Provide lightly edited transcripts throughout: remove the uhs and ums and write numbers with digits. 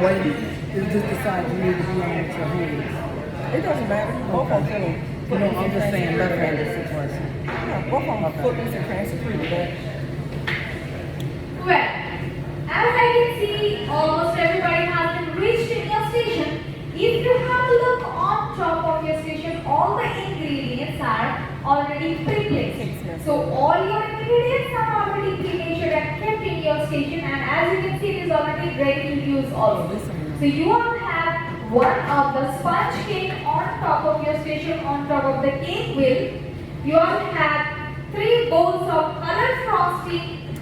Wait a minute. It's just the side you need to be on with your hands. It doesn't matter. Both of them. No, I'm just saying left-handed situation. Yeah, both of them are footless and cransy pretty bad. Well, as I can see, almost everybody has been reached in your station. If you have a look on top of your station, all the ingredients are already pre-placed. So all your ingredients are already pre-measured and kept in your station, and as you can see, it is already ready to use also. So you all have one of the sponge cake on top of your station, on top of the cake wheel. You all have 3 bowls of colored frosting,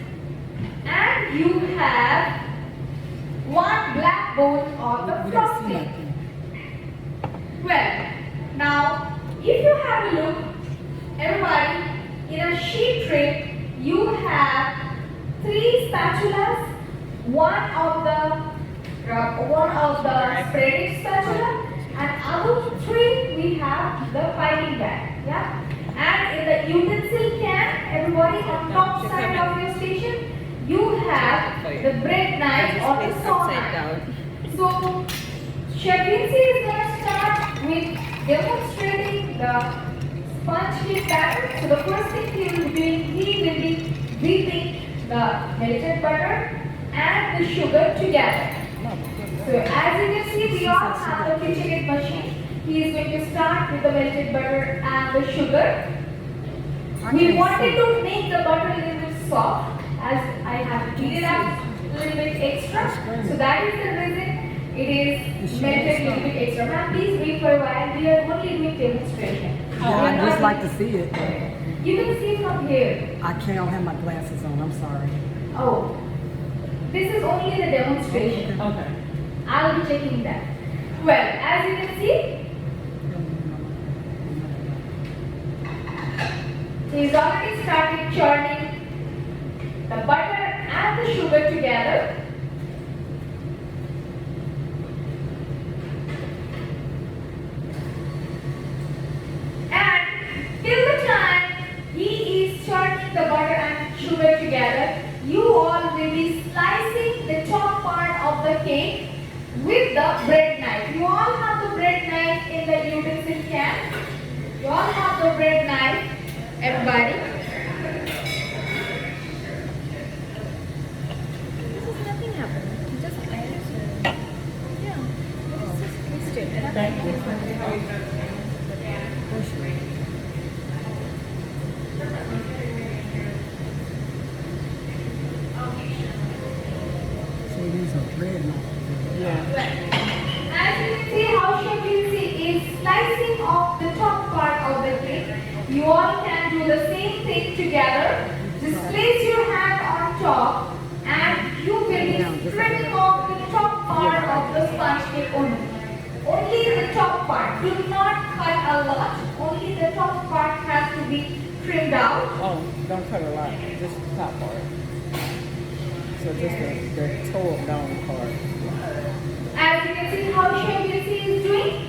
and you have 1 black bowl of the frosting. Well, now if you have a look, everybody, in a sheet tray, you have 3 spatulas, one of the spreading spatula, and other 3 we have the piping bag. Yeah, and in the utensil can, everybody on top side of your station, you have the bread knife or the saw knife. So Shavinsi is going to start with demonstrating the sponge cake batter. So the first thing he will be beating the melted butter and the sugar together. So as you can see, we all have the KitchenAid machine. He is going to start with the melted butter and the sugar. We wanted to make the butter a little bit soft, as I have heated up a little bit extra. So that is the reason it is melted a little bit extra. Now please wait for a while. We are only doing demonstration. I'd just like to see it. You can see from here. I can't have my glasses on. I'm sorry. Oh, this is only the demonstration. Okay. I'll be checking that. Well, as you can see, he's already started churning the butter and the sugar together. And till the time he is churning the butter and sugar together, you all will be slicing the top part of the cake with the bread knife. You all have the bread knife in the utensil can. You all have the bread knife, everybody. This is nothing happened. You just yeah. This is twisted. Thank you. So these are bread knives. Yeah. As you can see, how Shavinsi is slicing off the top part of the cake. You all can do the same thing together. Just place your hand on top and you will be stripping off the top part of the sponge cake only. Only the top part. Do not cut a lot. Only the top part has to be trimmed out. Oh, don't cut a lot. Just the top part. So just the toe down part. As you can see how Shavinsi is doing.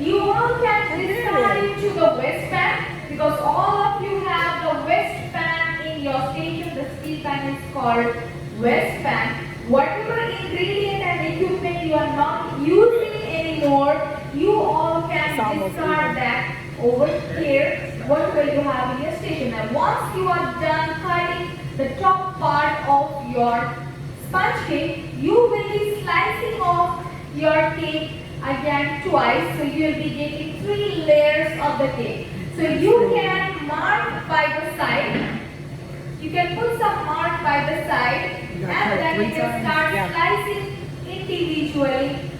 You all can discard it to the waistband because all of you have the waistband in your station. The steel pan is called waistband. Whatever ingredient and equipment you are not using anymore, you all can discard that over here, whatever you have in your station. And once you are done cutting the top part of your sponge cake, you will be slicing off your cake again twice, so you will be getting 3 layers of the cake. So you can mark by the side. You can put some mark by the side, and then you can start slicing individually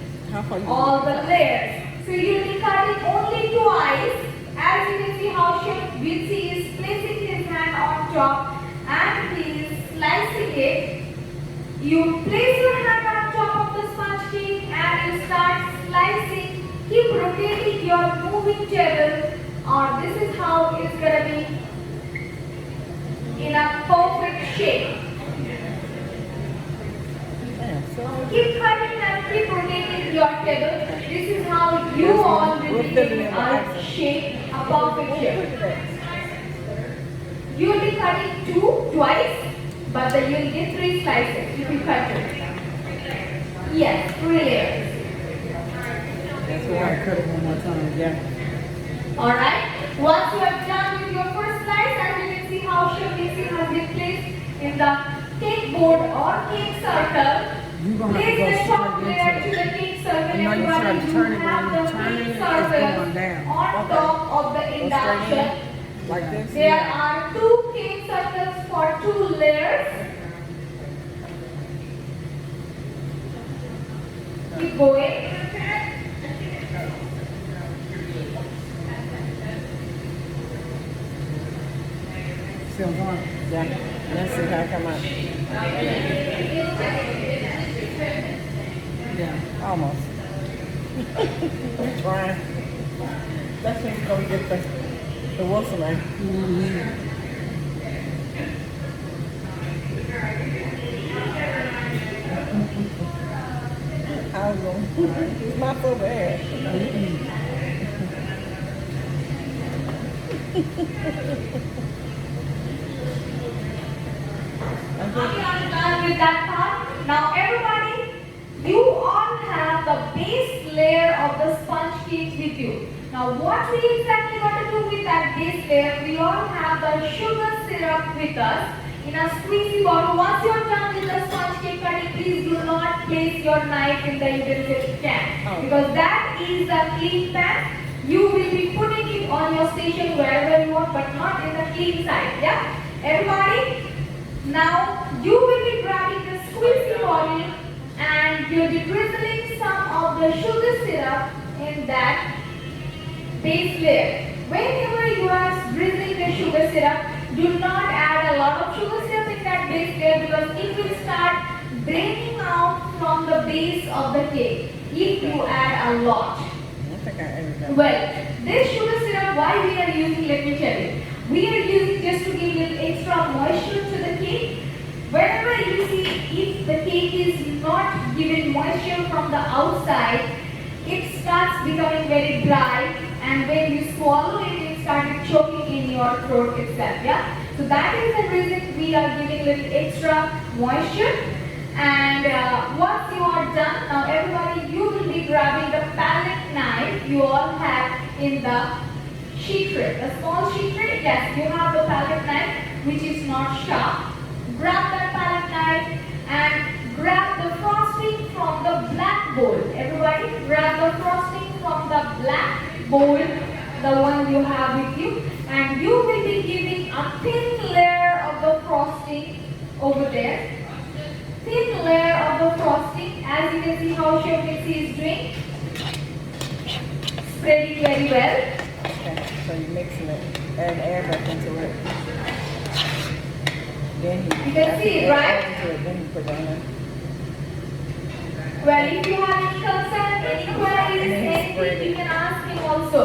all the layers. So you will be cutting only twice, as you can see how Chef Vinci is placing his hand on top and he is slicing it. You place your hand on top of the sponge cake and you start slicing. Keep rotating your moving table, or this is how it's gonna be in a perfect shape. Keep cutting and keep rotating your table. This is how you all will be getting a shape, a perfect shape. You will be cutting twice, but then you will get 3 slices if you cut it. Yes, 3 layers. That's why I cut it one more time. Yeah. Alright. Once you are done with your first slice, as you can see how Chef Vinci has been placed in the cake board or cake circle. You're going to Place the have to go top straight layer into to it. the cake circle. You know you try to Everybody, turn you it have when you the turn it, cake it's circle going down. on top of the induction. Like this? There are 2 cake circles for 2 layers. Keep going. Still going. Yeah. Let's see how it come out. Yeah. Almost. We're trying. That's when you're gonna get the Wilson man. I was going. It's my so bad. We are done with that part. Now everybody, you all have the base layer of the sponge cake with you. Now what we exactly want to do with that base layer, we all have the sugar syrup with us in a squeezy bottle. Once you are done with the sponge cake cutting, please do not place your knife in the utensil can. Because that is the clean pan. You will be putting it on your station wherever you want, but not in the clean side. Yeah? Everybody? Now you will be grabbing the squeezy bottle and you will be drizzling some of the sugar syrup in that base layer. Whenever you are drizzling the sugar syrup, do not add a lot of sugar syrup in that base layer because it will start draining out from the base of the cake if you add a lot. I think I added that. Well, this sugar syrup, why we are using, let me tell you. We are using just to give little extra moisture to the cake. Whenever you see if the cake is not giving moisture from the outside, it starts becoming very dry, and when you swallow it, it starts choking in your throat itself. Yeah. So that is the reason we are giving little extra moisture. And once you are done, now everybody, you will be grabbing the palette knife you all have in the sheet tray. The small sheet tray, yes, you have the palette knife which is not sharp. Grab that palette knife and grab the frosting from the black bowl. Everybody, grab the frosting from the black bowl, the one you have with you, and you will be giving a thin layer of the frosting over there. Thin layer of the frosting, as you can see how Chef Vinci is doing. Spread it very well. Okay, so you're mixing it, add air back into it. Then You can see it, right? Into it, then you put that in. Well, if you have any concern, any queries, anything, you can ask him also.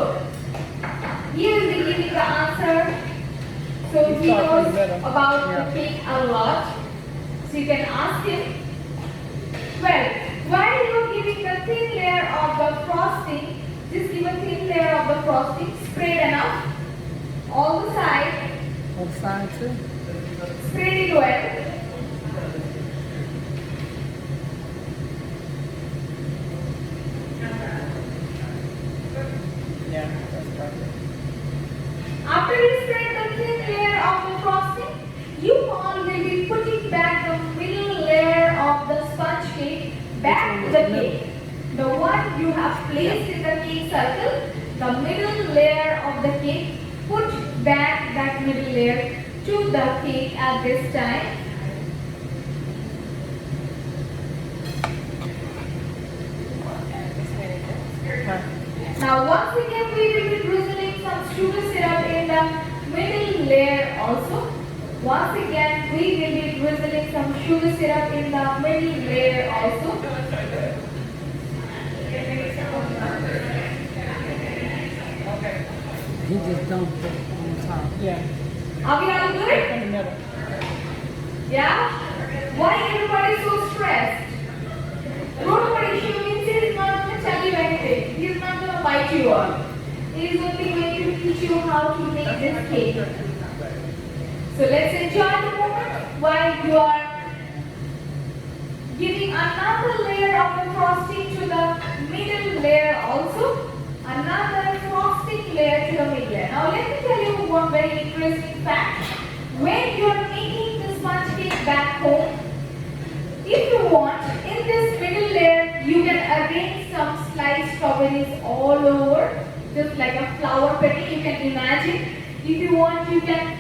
He will be giving the answer. So he knows about the cake a lot. So you can ask him. Well, while you are giving the thin layer of the frosting, just give a thin layer of the frosting, spread enough, all the sides. On side too. Spread it well. Yeah, that's perfect. After you spread the thin layer of the frosting, you all will be putting back the middle layer of the sponge cake back to the cake. The one you have placed in the cake circle, the middle layer of the cake, put back that middle layer to the cake at this time. Now once again we will be drizzling some sugar layer also. Once again, we will be drizzling some sugar syrup in the middle layer also. He just dumped it on top. Yeah. Are we all good? In the middle. Yeah? Why everybody so stressed? Don't worry, Shuminsi is not going to tell you anything. He is not going to bite you up. He is only going to teach you how to make this cake. So let's enjoy the moment while you are giving another layer of the frosting to the middle layer also. Another frosting layer to the middle layer. Now let me tell you one very interesting fact. When you are making the sponge cake back home, if you want, in this middle layer, you can arrange some sliced strawberries all over, just like a flower petty. You can imagine. If you want, you can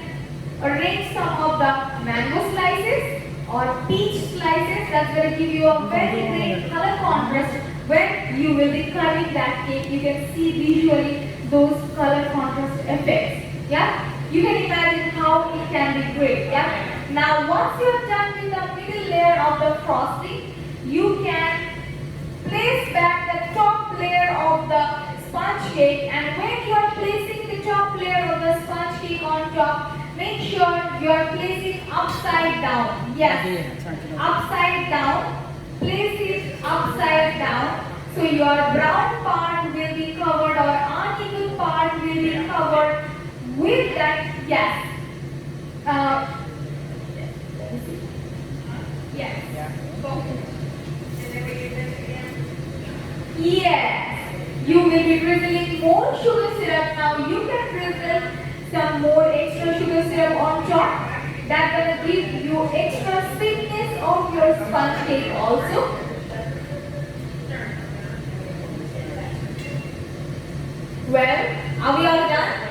arrange some of the mango slices or peach slices. That's going to give you a very great color contrast when you will be cutting that cake. You can see visually those color contrast effects. Yeah? You can imagine how it can be great. Yeah? Now, once you are done with the middle layer of the frosting, you can place back the top layer of the sponge cake, and when you are placing the top layer of the sponge cake on top, make sure you are placing upside down. Yes, upside down. Place it upside down. So your brown part will be covered or uneven part will be covered with that. Yes. Yes. Yes. You will be drizzling more sugar syrup. Now you can drizzle some more extra sugar syrup on top. That's going to give you extra sweetness of your sponge cake also. Well, are we all done?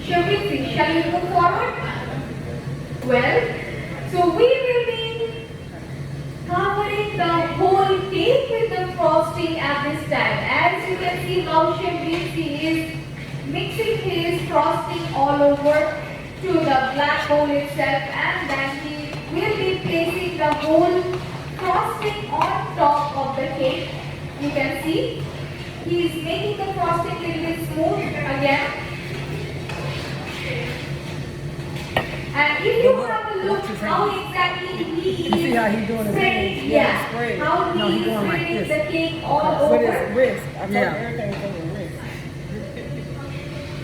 Shall we move forward? Well, so we will be covering the whole cake with the frosting at this time. As you can see how Shabisi is mixing his frosting all over to the black bowl itself, and then he will be placing the whole frosting on top of the cake. You can see he is making the frosting a little bit smooth again. And if you have a look how exactly he is see how he doing his spreading, hands? yeah, spread. how No, he he is going like spreading this. the cake all With over. his wrist. I told Yeah. you everything was on the wrist.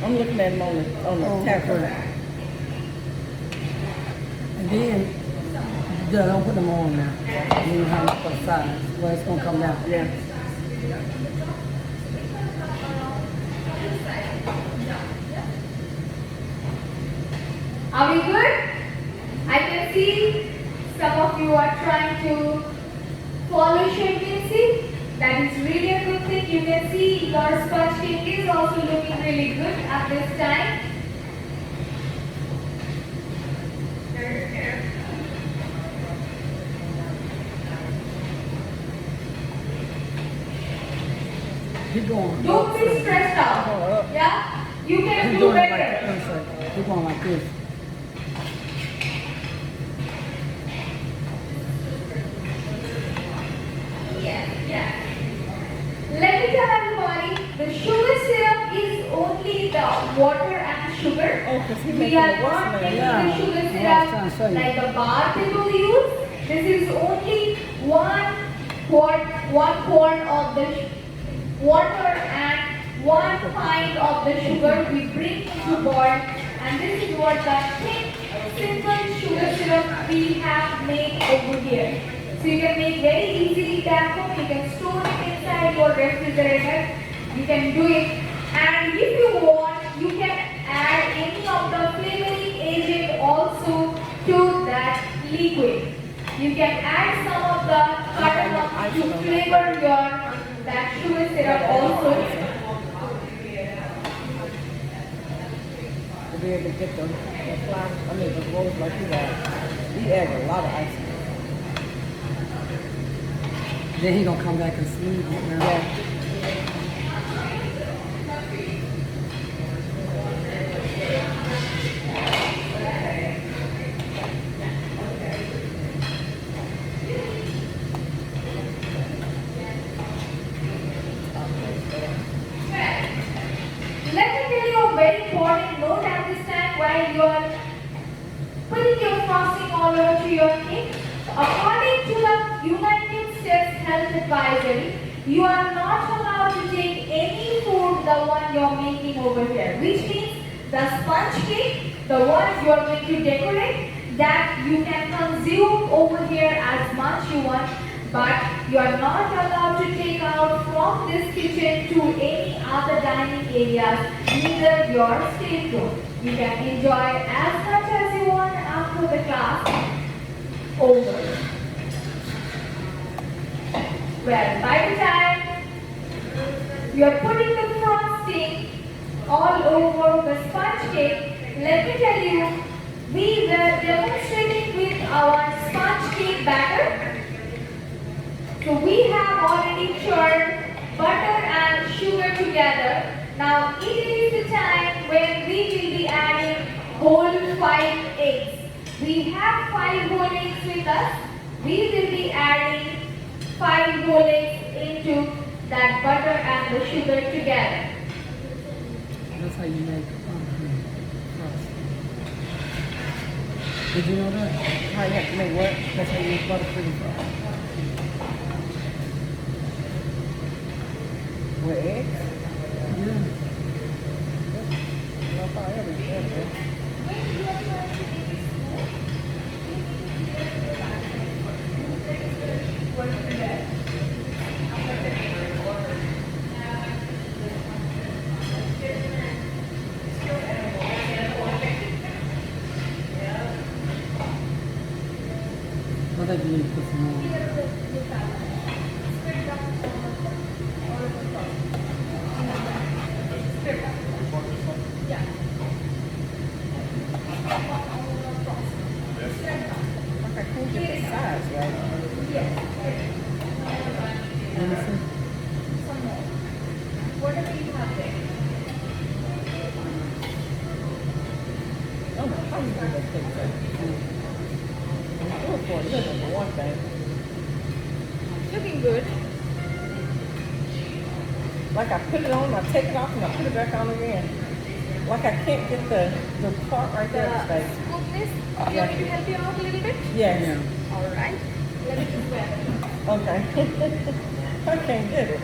I'm looking at him on the Oh, tackle. okay. And then, don't put them on now. You have to put sides. Well, it's going to come down. Yeah. Are we good? I can see some of you are trying to follow Shabisi. That is really a good thing. You can see your sponge cake is also looking really good at this time. Keep going. Don't be stressed out. Yeah? You can He's do doing it like better. this. Keep going like this. Yes. Let me tell everybody, the sugar syrup is only the water and sugar. Oh, because he We making are a what's not the making name? Yeah. the sugar Yeah, I was trying to show syrup you. like the bar people use. This is only one quart of the water and 1 pint of the sugar we bring to boil, and this is what the thick, simple sugar syrup we have made over here. So you can make very easily back home. You can store it inside your refrigerator. You can do it, and if you want, you can add any of the flavoring agent also to that liquid. You can add some of the cardamom to flavor your that sugar syrup also. To be able to get the fly, the rolls like he got. He added a lot of ice. Then he gonna come back and smooth it now. Yeah. and you are putting your frosting all over to your cake. According to the United States Health Advisory, you are not allowed to take any food, the one you are making over here, which means the sponge cake, the one you are going to decorate, that you can consume over here as much you want, but you are not allowed to take out from this kitchen to any other dining areas, neither your stateroom. You can enjoy as much as you want after the class over. Well, by the time you are putting the frosting all over the sponge cake, let me tell you, we were demonstrating with our sponge cake batter. So we have already churned butter and sugar together. Now it is the time when we will be adding whole 5 eggs. We have 5 whole eggs with us. We will be adding 5 whole eggs into that butter and the sugar together. That's how you make crust. Did you know that? How you have to make what? That's how you make buttercream frost. With eggs? Yeah. No, I ever did that. What did you put some more? Like I can't get the size right. Let me see. Whatever you have there. I don't know how you do that thing. I'm sure for a living, for one thing. Looking good. Like I put it on, I take it off, and I put it back on again. Like I can't get the part right there to stay. Smoothness. You want me to help you out a little bit? Yes. Yeah. All right. Let me just grab it. Okay. I can't get it.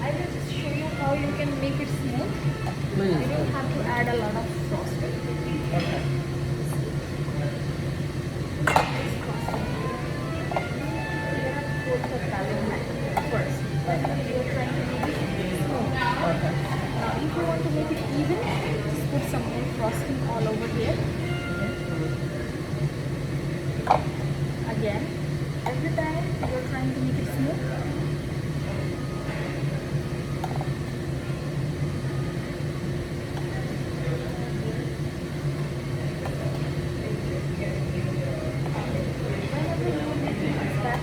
I will just show you how you can make it smooth. Please. You don't have to add a lot of frosting. Okay. First, you're trying to make it smooth. Okay. Now, if you want to make it even, just put some more frosting all over here. Again, every time you're trying to make it smooth. Whenever you make it that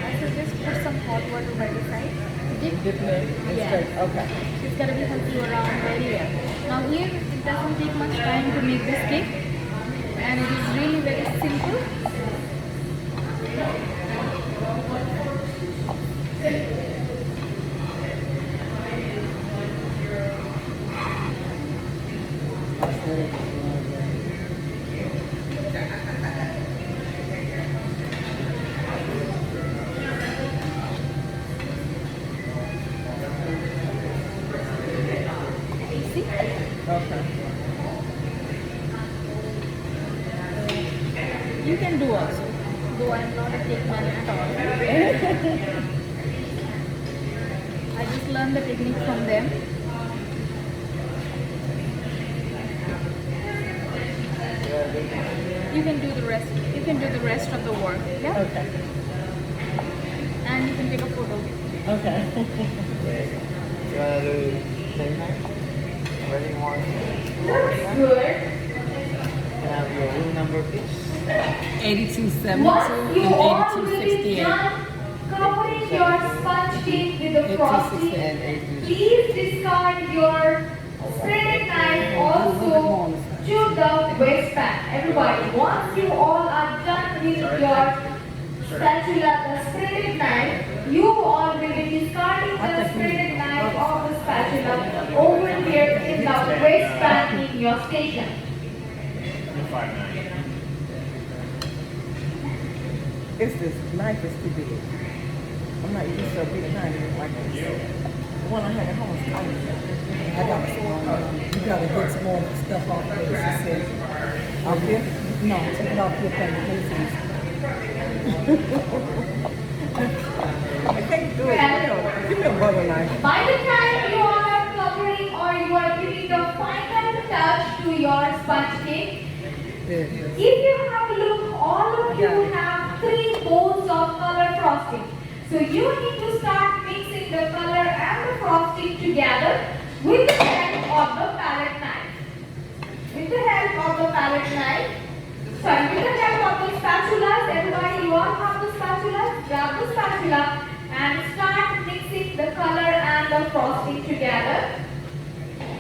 I suggest put some hot water by the side. Dip. Dip it in Yeah. straight. Okay. It's gonna be help you around very well. Now here it doesn't take much time to make this cake, and it is really very simple. See? Okay. You can do also, though I am not a cake man at all. I just learned the technique from them. You can do the rest. You can do the rest of the work. Yeah. Okay. And you can take a photo. Okay. You want to do same time? Where do you want? Looks good. Can I have your room number, please? 8272 Once you and all will be 8268. done covering your sponge cake with the frosting, And 826. please discard your spreaded knife also to the waistband. Everybody, once you all are done with your spatula, the spreaded knife, you all will be discarding the spreaded knife of the spatula over here in the waistband in your station. It's this knife is too big. I'm not used to a big knife like this. The one I had at home is tiny. I got a small one. You gotta get some more stuff off of this. She said, Out here? no, take it off your presentation. I can't do it. Give me a butter knife. By the time you are covering or you are giving the final touch to your sponge cake, if you have a look, all of you have 3 bowls of color frosting. So you need to start mixing the color and the frosting together with the help of the palette knife. With the help of the palette knife, with the help of the spatulas, everybody, you all have the spatulas, grab the spatula and start mixing the color and the frosting together.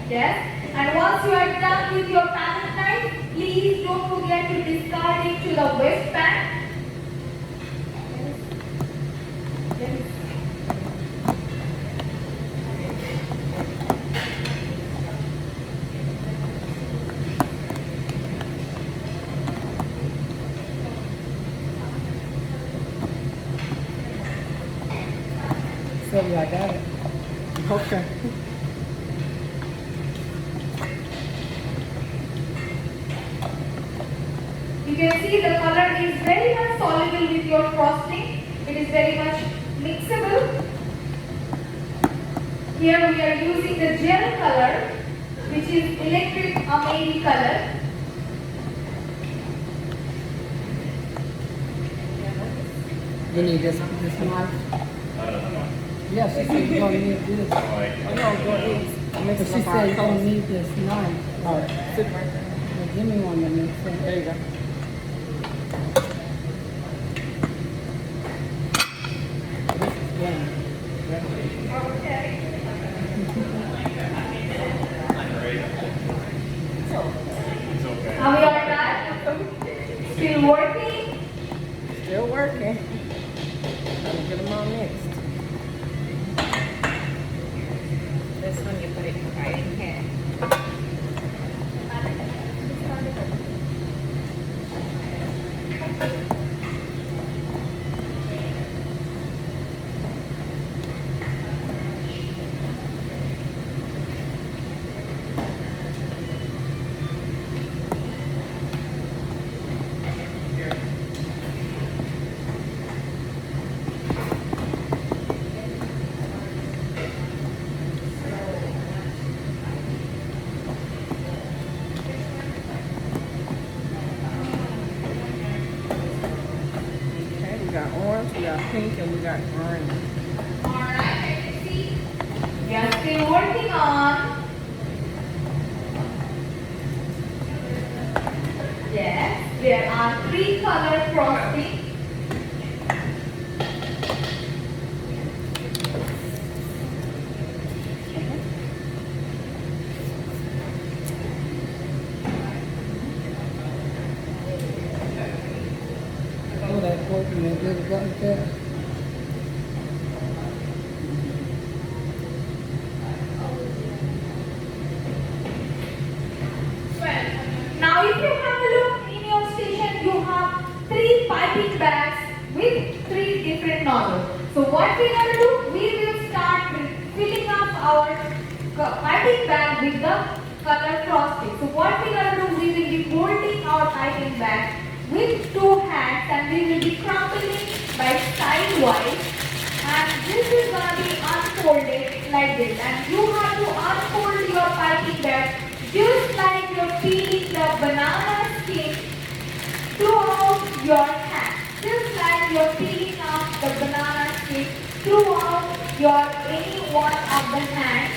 Yes. And once you are done with your palette knife, please don't forget to discard it to the waistband. Sylvia, I got it. Okay. You can see the color is very much soluble with your frosting. It is very much mixable. Here we are using the gel color, which is electric amazing color. You need this knife? Yeah, she said you're gonna need this. No, go ahead. Mix But it she up said you're our gonna toast. need this knife. All right, sit right there. Well, give me one to mix it. There you go. Yeah. Okay. Now we are done. Still working. Still working. Gotta get them all mixed. This one you put it right in here. Okay, we got orange, we got pink, and we got green. Alright, let me see. We are still working on. Yes, there are 3 color frosting. Oh, that working, that good, got there. Now if you have a look in your station, you have 3 piping bags with 3 different nozzles. So what we are going to do, we will start filling up our piping bag with the color frosting. So what we are going to do, we will be holding our piping bag with 2 hands and we will be crumpling by sidewise. And this is going to be unfolded like this. And you have to unfold your piping bag just like you're peeling the banana skin throughout your hand. Just like you're peeling off the banana skin throughout your any one of the hands.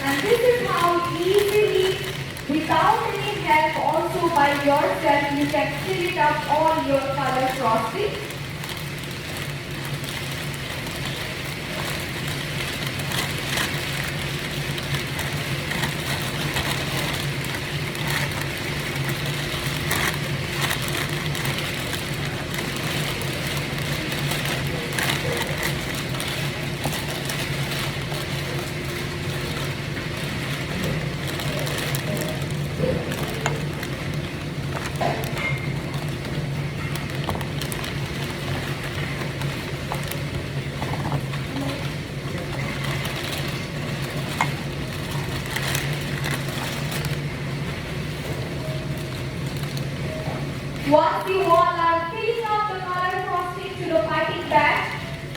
And this is how easily, without any help also by yourself, you can fill it up all your color frosting. Once you all are filling up the color frosting to the piping bag,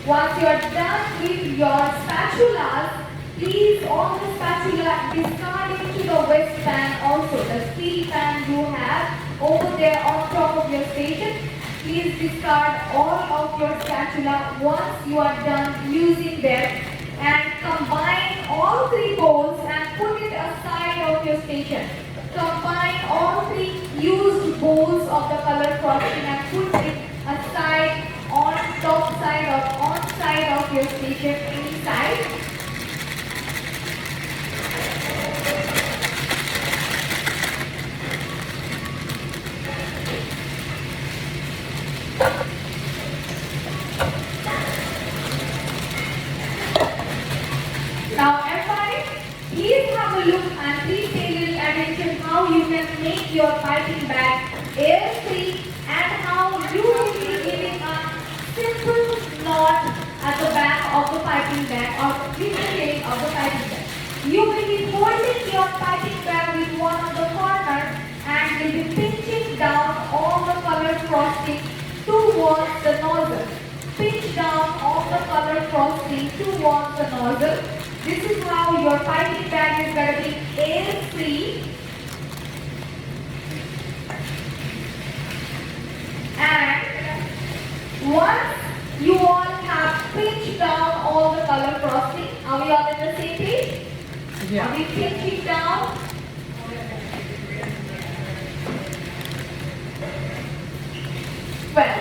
once you are done with your spatulas, please all the spatula discard into the waistband also. The steel pan you have over there on top of your station, please discard all of your spatula once you are done using them, and combine all three bowls and put it aside of your station. Combine all three used bowls of the color frosting and put it aside on top side or on side of your station inside. Now everybody, please have a look and please pay little attention how you can make your piping bag air-free and how you will be giving a simple knot at the back of the piping bag or the shape of the piping bag. You will be holding your piping bag with one of the corners and will be pinching down all the colored frosting towards the nozzle. Pinch down all the colored frosting towards the nozzle. This is how your piping bag is going to be air-free. And once you all have pinched down all the color frosting, are we all in the same page? Yeah. Are we pinching down? Well,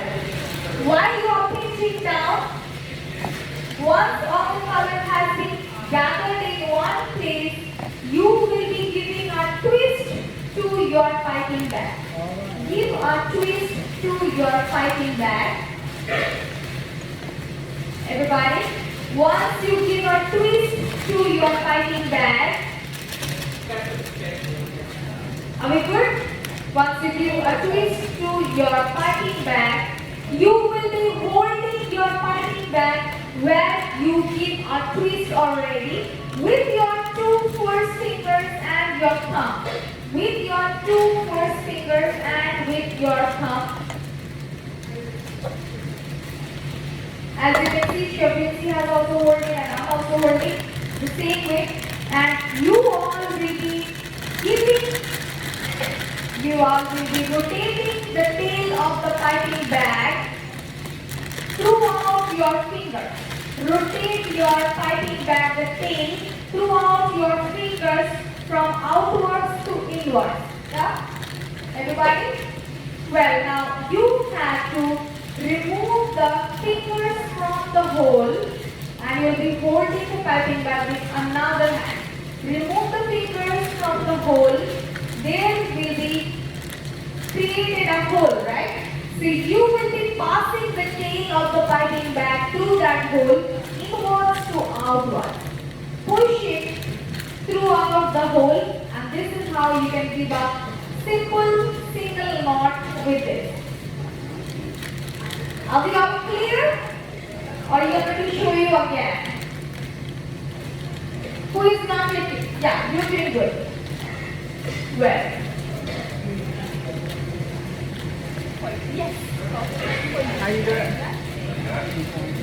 while you are pinching down, once all the color has been gathered in one place, you will be giving a twist to your piping bag. Give a twist to your piping bag. Everybody, once you give a twist to your piping bag, are we good? Once you give a twist to your piping bag, you will be holding your piping bag where you give a twist already with your two first fingers and your thumb. With your two first fingers and with your thumb. As you can see, Shabinsi has also holding and I'm also holding the same way. And you all will be giving, you all will be rotating the tail of the piping bag throughout your fingers. Rotate your piping bag, the tail, throughout your fingers from outwards to inwards. Yeah? Everybody? Well, now you have to remove the fingers from the hole and you'll be holding the piping bag with another hand. Remove the fingers from the hole. There will be created a hole, right? So you will be passing the tail of the piping bag through that hole, inwards to outwards. Push it throughout the hole, and this is how you can give a simple single knot with this. Are we all clear? Or you want me to show you again? Who is not getting? Yeah, you're doing good. Well. Yes. How you doing?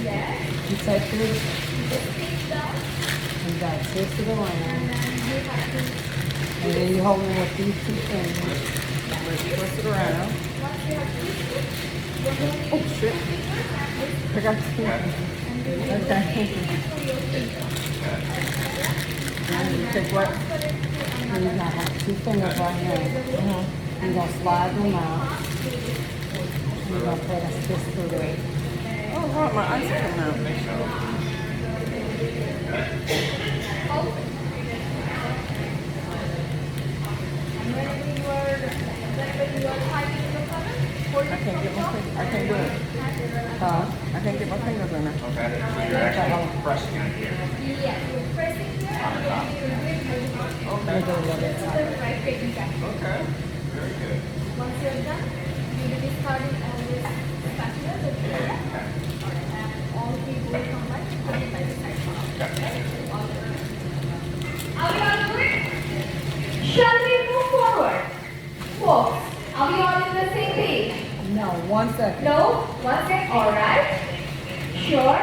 Yes. You take this Just pinch down. and got twist it around. And then you have to, And then you hold it with these two fingers. Twist it around. once you have twisted, you're going to Oh, shit. I got you. Okay. And you take what? And you got like two fingers right here. You're going to slide them out. You're going to put a twist through it. Oh, wow, my ice cream out. I can't get my fingers. I can't do it. Huh? I can't get my fingers in there. Okay, so you're actually pressing it here. yeah, you're pressing here and then you will bring Let me do a little bit. to the right piping bag. Okay, very good. Once you're done, you will be starting on this spatula with the and all three will combine and put it by the side. Are we all good? Shall we move forward? Folks, are we all in the same page? on, 1 second. No? 1 second? Alright. Sure.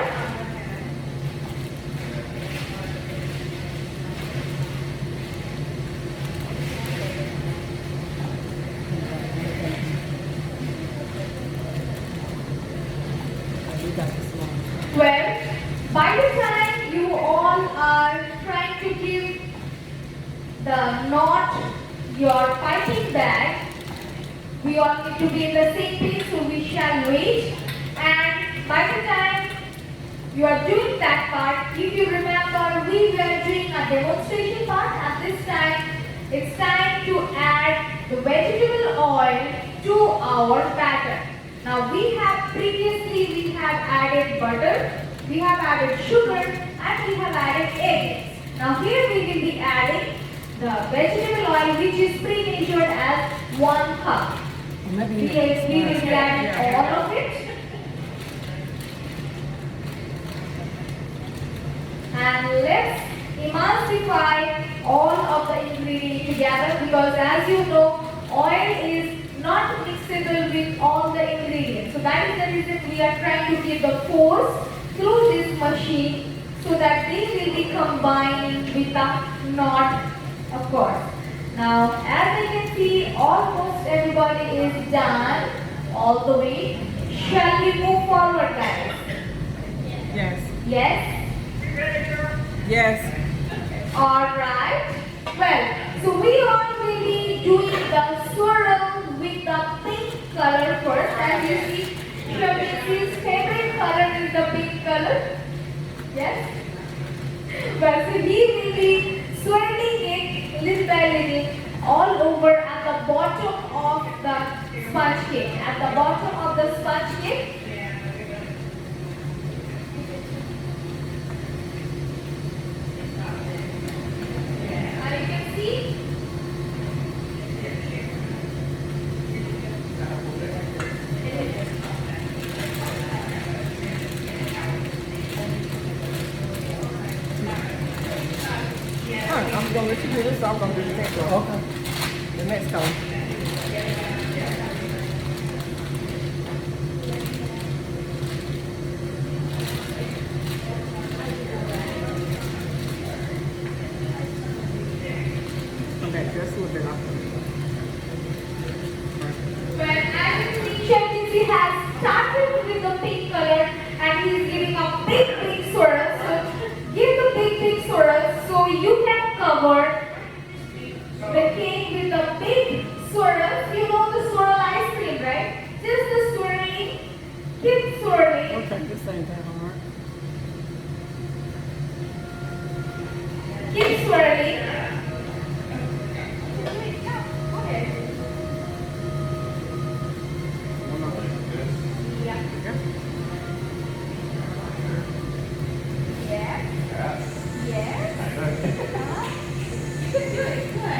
We got this one. Well, by the time you all are trying to give the knot your piping bag, we all need to be in the same place, so we shall wait. And by the time you are doing that part, if you remember, we were doing a demonstration part. At this time, it's time to add the vegetable oil to our batter. Now we have previously we have added butter, we have added sugar, and we have added eggs. Now here we will be adding the vegetable oil, which is pre-measured as 1 cup. Or maybe We you will be adding all of it. And let's emulsify all of the ingredients together, because as you know, oil is not mixable with all the ingredients. So that is the reason we are trying to give the force through this machine so that they will be combining with the knot, of course. Now, as you can see, almost everybody is done all the way. Shall we move forward, guys? Yes. Yes? Yes. Alright. Well, so we are really doing the swirl with the pink color first. As you see, Shabin's favorite color is the pink color. Yes? Well, so he will be swirling it little by little all over at the bottom of the sponge cake. At the bottom of the sponge cake. Now you can see. I'm gonna let you do this, so I'm gonna do the next one. Okay. The next color. Okay, just a little bit off. When as you see, Chef Lindsay has started with the pink color and he's giving a big swirl. So give the big swirl so you can cover the cake with the big swirl. You know the swirl ice cream, right? Just the swirling, keep swirling. We'll take the same thing, all right? Keep swirling. Okay. Yeah. Yes. Yes. You can do it. Good.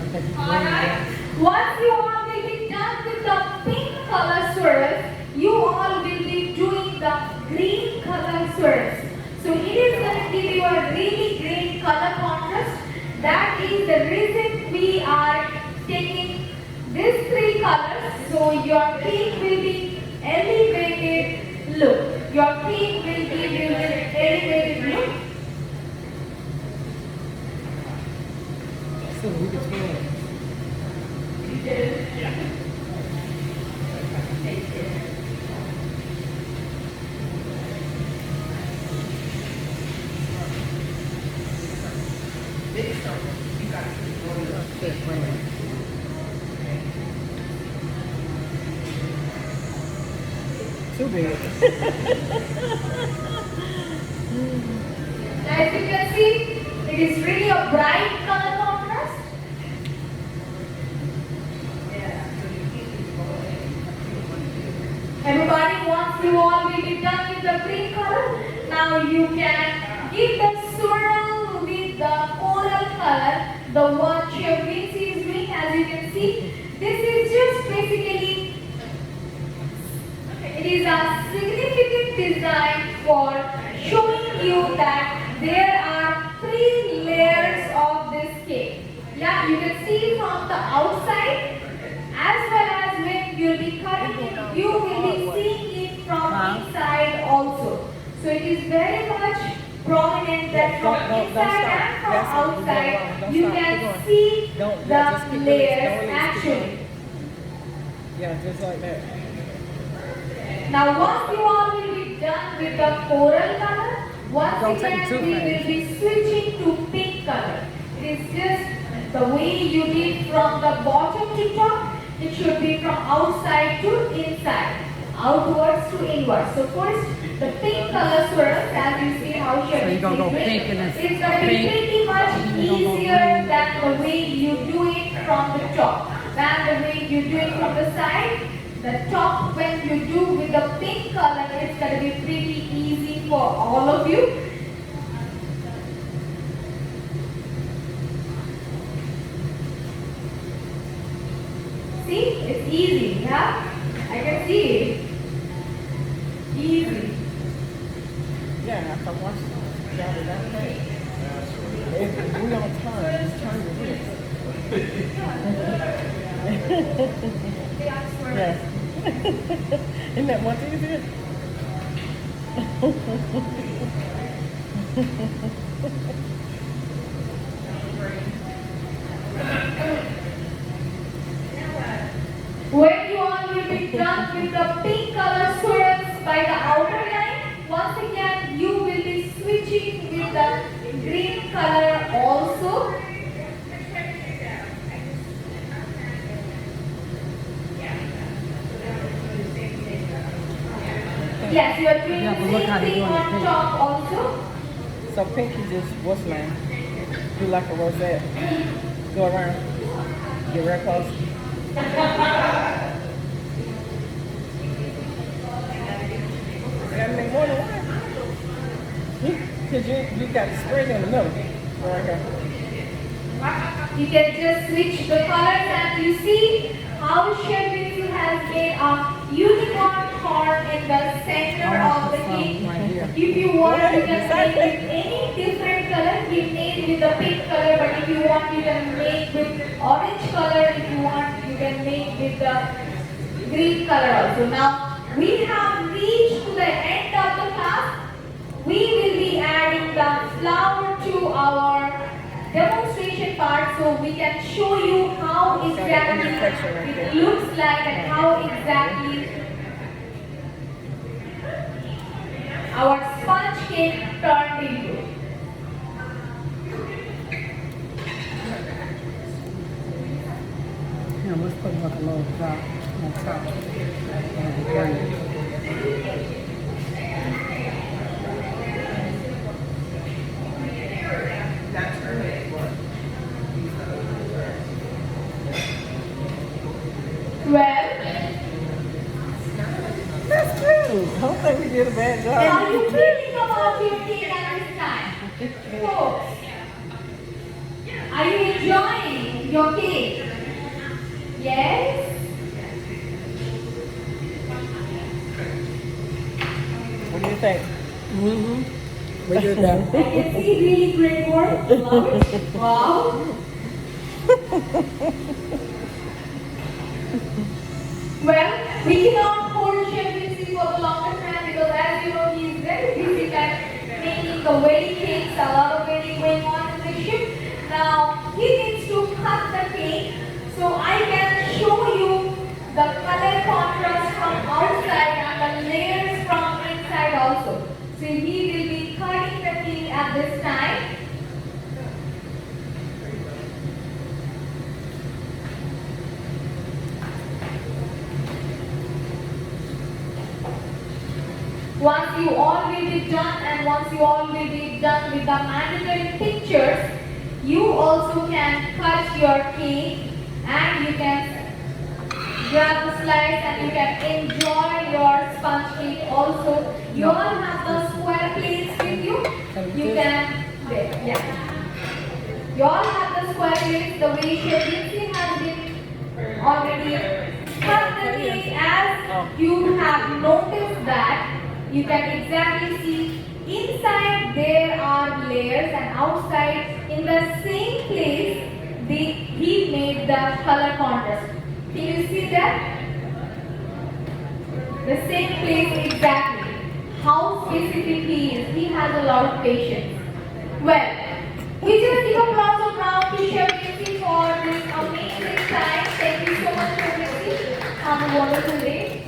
Okay. Alright. Once you all will be done with the pink color swirls, you all will be doing the green color swirls. So it is going to give you a really great color contrast. That is the reason we are taking these 3 colors. So your cake will be elevated look. Your cake will give you an elevated look. So we can twirl. Too big. As you can see, it is really a bright color contrast. Everybody, once you all will be done with the green color, now you can give the swirl with the coral color, the one Chef Lindsay is doing. As you can see, this is just basically, it is a significant design for showing you that there are 3 layers of this cake. Yeah, you can see from the outside as well as when you'll be cutting it, you stop. and from That's what we're going outside, wrong. Don't you stop. Keep can going. see Don't, yeah, just the keep layers release. Don't release. Keep actually. going. Yeah, just like that. Now once you all will be done with the coral color, once Don't take again too we fast. will be switching to pink color. It is just the way you did from the bottom to top. It should be from outside to inside, outwards to inwards. So first, the pink color swirls, as you see how So you're gonna go doing, pink and then it's going to be pink, pretty much and you're gonna go easier green. than the way you do it from the top, than the way you do it from the side. The top, when you do with the pink color, it's going to be pretty easy for all of you. See, it's easy, yeah? I can see it. Easy. Yeah, after once you got it that way. If we don't turn, just turn your wrist. Yes. Isn't that much easier? When you all will be done with the pink color swirls by the outer line, once again you will be switching with the green color also. Yes, you are doing Yeah, the but look same how they thing doing the on pink. top also. So pink, you just, what's name? Do like a rosette. Go around. Get real close. You got any more than one? Because you got the spread in the middle. Right here. You can just switch the colors and you see how Shelby has made a unicorn horn in the center of the cake. Right here. If you want, you can make with any different color. We made with the pink color, but if you want, you can make with orange color. If you want, you can make with the green color also. Now, we have reached to the end of the class. We will be adding the flower to our demonstration part so we can show you how exactly it looks like and how exactly our sponge cake turned into. You know, let's put like a little drop on top. And green. Well, That's good. I don't think we did a bad job. are you feeling about your cake at this time? Folks, are you enjoying your cake? Yes? What do you think? Mm-hmm. We did that. I can see really great work. Love it. Wow. Well, we cannot hold Chef Vinci for the longer time because as you know, he is very busy at making the wedding cakes, a lot of wedding going on in the ship. Now, he needs to cut the cake so I can show you the color contrast from outside and the layers from inside also. So he will be cutting the cake at this time. Once you all will be done and once you all will be done with the mandatory pictures, you also can cut your cake and you can grab the slice and you can enjoy your sponge cake also. You all have the square plates with you. You can, yeah. You all have the square plates. The way Shirley has been already cut the cake as you have noticed that. You can exactly see inside there are layers and outside in the same place he made the color contrast. Can you see that? The same place exactly. How specific he is. He has a lot of patience. Well, wonderful day.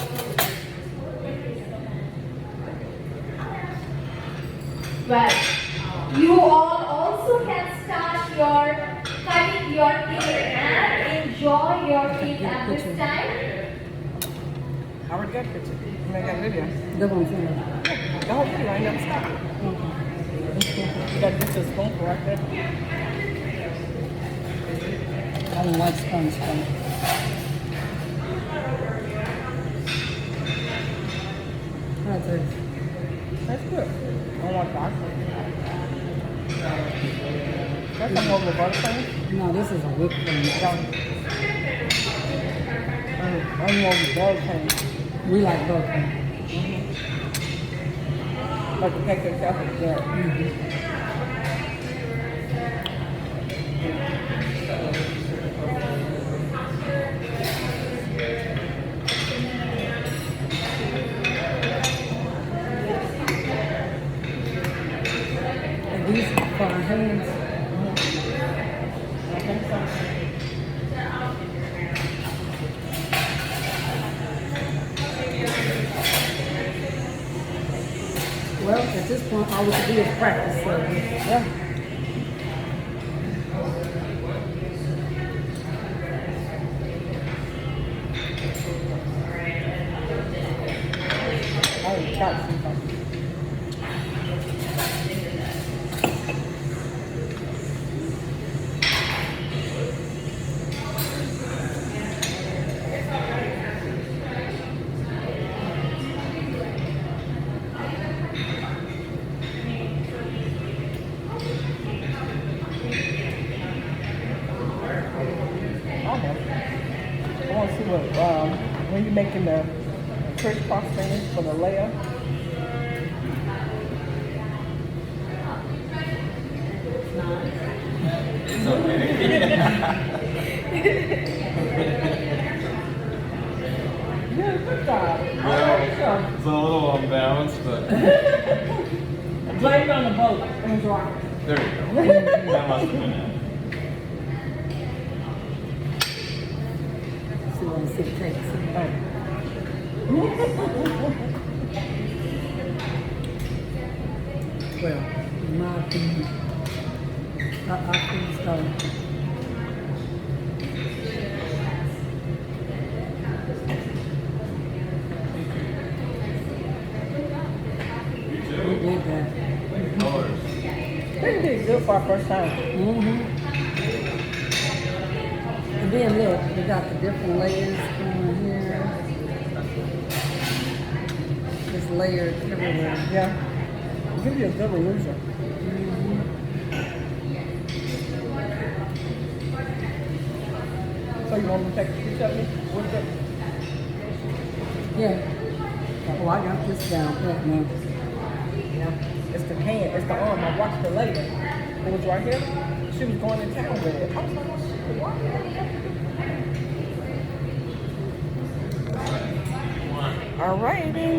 Well, you all also can start your cutting your cake and enjoy your cake at this time. I already got a picture. I mean, I got a video. That's what I'm saying. The whole video ain't never stopped. You got to get your spoon right there. I don't like sponge cake. That's it. That's good. I don't want that. That's a more of a butter thing. No, this is a whipped cream. I'm more of a butter thing. We like both. But the cake itself is good. And these for our hands. I think so. Well, at this point, all we can do is practice. So, yeah. I got something. I want to see what, when you're making the crisscross things for the layer. Yeah, good job. Yeah, it's a little unbalanced, but Blame it on the boat. It was right. there you go. That must have been it. See what the cake takes. Well, in my opinion, I think so. We did that. Colors. They did good for our first time. And then look, we got the different layers on here. It's layered everywhere. Yeah. Give you a good illusion. So you want me to take a picture of me? What's it? Yeah. Oh, I got this down pat now. Yeah. It's the hand, it's the arm. I watched her later. It was right here. She was going to town with it. I was like, oh, shit, why? All righty.